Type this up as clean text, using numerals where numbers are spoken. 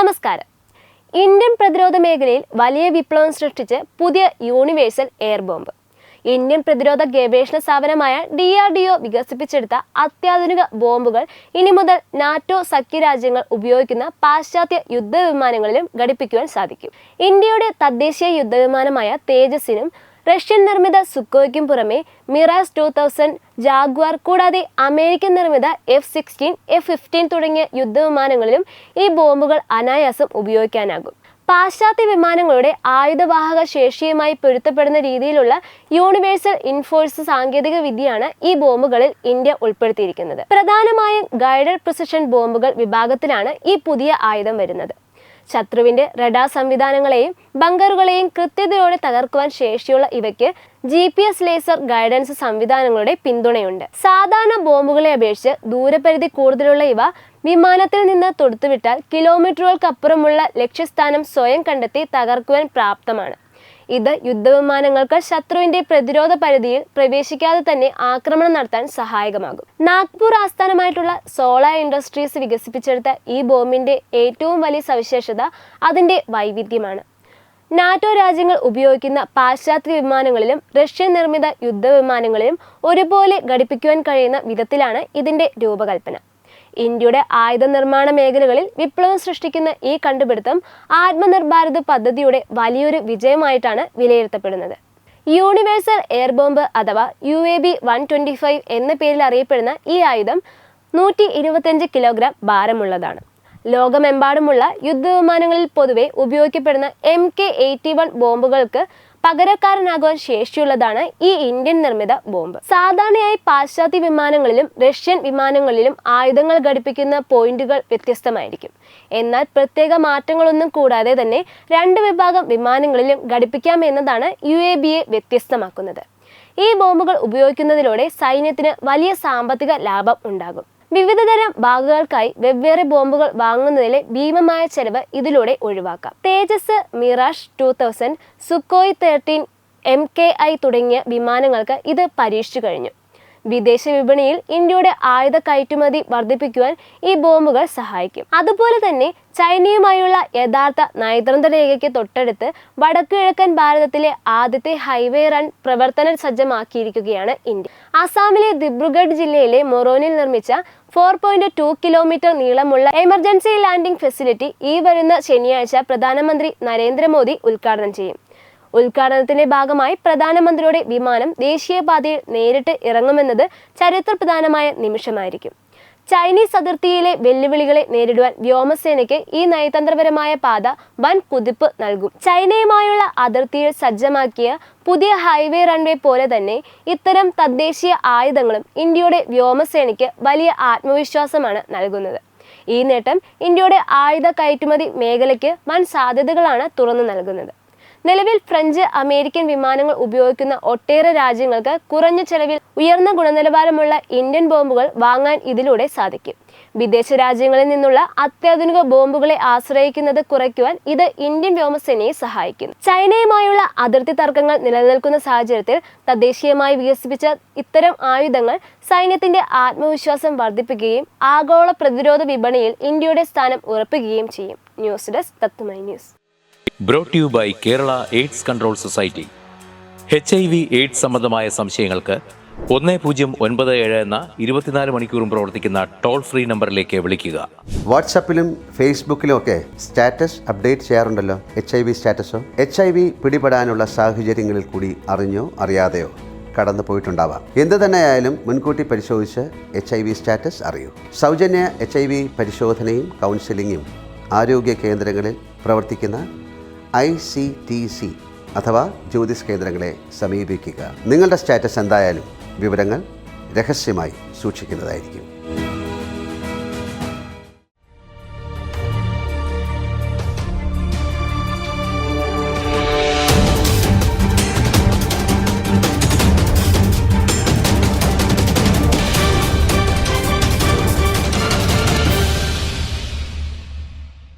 നമസ്കാരം. ഇന്ത്യൻ പ്രതിരോധ മേഖലയിൽ വലിയ വിപ്ലവം സൃഷ്ടിച്ച് പുതിയ യൂണിവേഴ്സൽ എയർ ബോംബ്. ഇന്ത്യൻ പ്രതിരോധ ഗവേഷണ സ്ഥാപനമായ DRDO വികസിപ്പിച്ചെടുത്ത അത്യാധുനിക ബോംബുകൾ ഇനി മുതൽ നാറ്റോ സഖ്യരാജ്യങ്ങൾ ഉപയോഗിക്കുന്ന പാശ്ചാത്യ യുദ്ധവിമാനങ്ങളിലും ഘടിപ്പിക്കുവാൻ സാധിക്കും. ഇന്ത്യയുടെ തദ്ദേശീയ യുദ്ധവിമാനമായ തേജസിനും റഷ്യൻ നിർമ്മിത സുക്കോയ്ക്കും പുറമെ മിറാസ് 2000, ജാഗ്വാർ കൂടാതെ അമേരിക്കൻ നിർമ്മിത F-16, F-15 തുടങ്ങിയ യുദ്ധവിമാനങ്ങളിലും ഈ ബോംബുകൾ അനായാസം ഉപയോഗിക്കാനാകും. പാശ്ചാത്യ വിമാനങ്ങളുടെ ആയുധവാഹക ശേഷിയുമായി പൊരുത്തപ്പെടുന്ന രീതിയിലുള്ള യൂണിവേഴ്സൽ ഇൻഫോഴ്സ് സാങ്കേതിക വിദ്യയാണ് ഈ ബോംബുകളിൽ ഇന്ത്യ ഉൾപ്പെടുത്തിയിരിക്കുന്നത്. പ്രധാനമായും ഗൈഡഡ് പ്രിസിഷൻ ബോംബുകൾ വിഭാഗത്തിലാണ് ഈ പുതിയ ആയുധം വരുന്നത്. ശത്രുവിന്റെ റഡാർ സംവിധാനങ്ങളെയും ബങ്കറുകളെയും കൃത്യതയോടെ തകർക്കുവാൻ ശേഷിയുള്ള ഇവയ്ക്ക് GPS ലേസർ ഗൈഡൻസ് സംവിധാനങ്ങളുടെ പിന്തുണയുണ്ട്. സാധാരണ ബോംബുകളെ അപേക്ഷിച്ച് ദൂരപരിധി കൂടുതലുള്ള ഇവ വിമാനത്തിൽ നിന്ന് തൊടുത്തുവിട്ടാൽ കിലോമീറ്ററുകൾക്കപ്പുറമുള്ള ലക്ഷ്യസ്ഥാനം സ്വയം കണ്ടെത്തി തകർക്കുവാൻ പ്രാപ്തമാണ്. ഇത് യുദ്ധവിമാനങ്ങൾക്ക് ശത്രുവിന്റെ പ്രതിരോധ പരിധിയിൽ പ്രവേശിക്കാതെ തന്നെ ആക്രമണം നടത്താൻ സഹായകമാകും. നാഗ്പൂർ ആസ്ഥാനമായിട്ടുള്ള സോളാർ ഇൻഡസ്ട്രീസ് വികസിപ്പിച്ചെടുത്ത ഈ ബോംബിന്റെ ഏറ്റവും വലിയ സവിശേഷത അതിന്റെ വൈവിധ്യമാണ്. നാറ്റോ രാജ്യങ്ങൾ ഉപയോഗിക്കുന്ന പാശ്ചാത്യ വിമാനങ്ങളിലും റഷ്യൻ നിർമ്മിത യുദ്ധവിമാനങ്ങളിലും ഒരുപോലെ ഘടിപ്പിക്കുവാൻ കഴിയുന്ന വിധത്തിലാണ് ഇതിന്റെ രൂപകൽപ്പന. ഇന്ത്യയുടെ ആയുധ നിർമ്മാണ മേഖലകളിൽ വിപ്ലവം സൃഷ്ടിക്കുന്ന ഈ കണ്ടുപിടുത്തം ആത്മനിർഭർ ഭാരത് പദ്ധതിയുടെ വലിയൊരു വിജയമായിട്ടാണ് വിലയിരുത്തപ്പെടുന്നത്. യൂണിവേഴ്സൽ എയർ ബോംബ് അഥവാ UAV 125 എന്ന പേരിൽ അറിയപ്പെടുന്ന ഈ ആയുധം 125 കിലോഗ്രാം ഭാരമുള്ളതാണ്. ലോകമെമ്പാടുമുള്ള യുദ്ധവിമാനങ്ങളിൽ പൊതുവെ ഉപയോഗിക്കപ്പെടുന്ന MK-81 ബോംബുകൾക്ക് പകരക്കാരനാകുവാൻ ശേഷിയുള്ളതാണ് ഈ ഇന്ത്യൻ നിർമ്മിത ബോംബ്. സാധാരണയായി പാശ്ചാത്യ വിമാനങ്ങളിലും റഷ്യൻ വിമാനങ്ങളിലും ആയുധങ്ങൾ ഘടിപ്പിക്കുന്ന പോയിന്റുകൾ വ്യത്യസ്തമായിരിക്കും. എന്നാൽ പ്രത്യേക മാറ്റങ്ങളൊന്നും കൂടാതെ തന്നെ രണ്ട് വിഭാഗം വിമാനങ്ങളിലും ഘടിപ്പിക്കാം എന്നതാണ് UAVയെ വ്യത്യസ്തമാക്കുന്നത്. ഈ ബോംബുകൾ ഉപയോഗിക്കുന്നതിലൂടെ സൈന്യത്തിന് വലിയ സാമ്പത്തിക ലാഭം ഉണ്ടാകും. വിവിധതരം ഭാഗങ്ങൾക്കായി വെവ്വേറെ ബോംബുകൾ വാങ്ങുന്നതിലെ ഭീമമായ ചെലവ് ഇതിലൂടെ ഒഴിവാക്കാം. തേജസ്, മിറാഷ് 2000, സുക്കോയ് 13, MKI തുടങ്ങിയ വിമാനങ്ങൾക്ക് ഇത് പരീക്ഷിച്ചു കഴിഞ്ഞു. വിദേശ വിപണിയിൽ ഇന്ത്യയുടെ ആയുധ കയറ്റുമതി വർദ്ധിപ്പിക്കുവാൻ ഈ ബോംബുകൾ സഹായിക്കും. അതുപോലെ തന്നെ ചൈനയുമായുള്ള യഥാർത്ഥ നയതന്ത്ര രേഖയ്ക്ക് തൊട്ടടുത്ത് വടക്കു കിഴക്കൻ ഭാരതത്തിലെ ആദ്യത്തെ ഹൈവേ റൺ പ്രവർത്തന സജ്ജമാക്കിയിരിക്കുകയാണ് ഇന്ത്യ. ആസാമിലെ ദിബ്രുഗഡ് ജില്ലയിലെ മൊറോനിൽ നിർമ്മിച്ച 4.2 കിലോമീറ്റർ നീളമുള്ള എമർജൻസി ലാൻഡിംഗ് ഫെസിലിറ്റി ഈ വരുന്ന ശനിയാഴ്ച പ്രധാനമന്ത്രി നരേന്ദ്രമോദി ഉദ്ഘാടനം ചെയ്യും. ഉദ്ഘാടനത്തിന്റെ ഭാഗമായി പ്രധാനമന്ത്രിയുടെ വിമാനം ദേശീയപാതയിൽ നേരിട്ട് ഇറങ്ങുമെന്നത് ചരിത്രപ്രധാനമായ നിമിഷമായിരിക്കും. ചൈനീസ് അതിർത്തിയിലെ വെല്ലുവിളികളെ നേരിടുവാൻ വ്യോമസേനയ്ക്ക് ഈ നയതന്ത്രപരമായ പാത വൻ കുതിപ്പ് നൽകും. ചൈനയുമായുള്ള അതിർത്തിയിൽ സജ്ജമാക്കിയ പുതിയ ഹൈവേ റൺവേ പോലെ തന്നെ ഇത്തരം തദ്ദേശീയ ആയുധങ്ങളും ഇന്ത്യയുടെ വ്യോമസേനയ്ക്ക് വലിയ ആത്മവിശ്വാസമാണ് നൽകുന്നത്. ഈ നേട്ടം ഇന്ത്യയുടെ ആയുധ കയറ്റുമതി മേഖലയ്ക്ക് വൻ സാധ്യതകളാണ് തുറന്നു നൽകുന്നത്. നിലവിൽ ഫ്രഞ്ച്, അമേരിക്കൻ വിമാനങ്ങൾ ഉപയോഗിക്കുന്ന ഒട്ടേറെ രാജ്യങ്ങൾക്ക് കുറഞ്ഞ ചെലവിൽ ഉയർന്ന ഗുണനിലവാരമുള്ള ഇന്ത്യൻ ബോംബുകൾ വാങ്ങാൻ ഇതിലൂടെ സാധിക്കും. വിദേശ രാജ്യങ്ങളിൽ നിന്നുള്ള അത്യാധുനിക ബോംബുകളെ ആശ്രയിക്കുന്നത് കുറയ്ക്കുവാൻ ഇത് ഇന്ത്യൻ വ്യോമസേനയെ സഹായിക്കുന്നു. ചൈനയുമായുള്ള അതിർത്തി തർക്കങ്ങൾ നിലനിൽക്കുന്ന സാഹചര്യത്തിൽ തദ്ദേശീയമായി വികസിപ്പിച്ച ഇത്തരം ആയുധങ്ങൾ സൈന്യത്തിന്റെ ആത്മവിശ്വാസം വർദ്ധിപ്പിക്കുകയും ആഗോള പ്രതിരോധ വിപണിയിൽ ഇന്ത്യയുടെ സ്ഥാനം ഉറപ്പിക്കുകയും ചെയ്യും. News desk Tatwamayi news. Brought to you by Kerala AIDS Control Society. HIV/AIDS സംബന്ധമായ സംശയങ്ങൾക്ക് 1097 എന്ന 24 മണിക്കൂറും പ്രവർത്തിക്കുന്ന ടോൾ ഫ്രീ നമ്പറിലേക്ക് വിളിക്കുക. വാട്സാപ്പിലും ഫേസ്ബുക്കിലും ഒക്കെ സ്റ്റാറ്റസ് അപ്ഡേറ്റ് ചെയ്യാറുണ്ടല്ലോ. HIV സ്റ്റാറ്റസോ HIV പിടിപെടാനുള്ള സാഹചര്യങ്ങളിൽ കൂടി അറിഞ്ഞോ അറിയാതെയോ കടന്നു പോയിട്ടുണ്ടാവാം. എന്ത് തന്നെയായാലും മുൻകൂട്ടി പരിശോധിച്ച് HIV സ്റ്റാറ്റസ് അറിയൂ. സൗജന്യ HIV പരിശോധനയും കൗൺസിലിങ്ങും ആരോഗ്യ കേന്ദ്രങ്ങളിൽ പ്രവർത്തിക്കുന്ന ICTC അഥവാ ജ്യോതിസ് കേന്ദ്രങ്ങളെ സമീപിക്കുക. നിങ്ങളുടെ സ്റ്റാറ്റസ് എന്തായാലും വിവരങ്ങൾ രഹസ്യമായി സൂക്ഷിക്കുന്നതായിരിക്കും.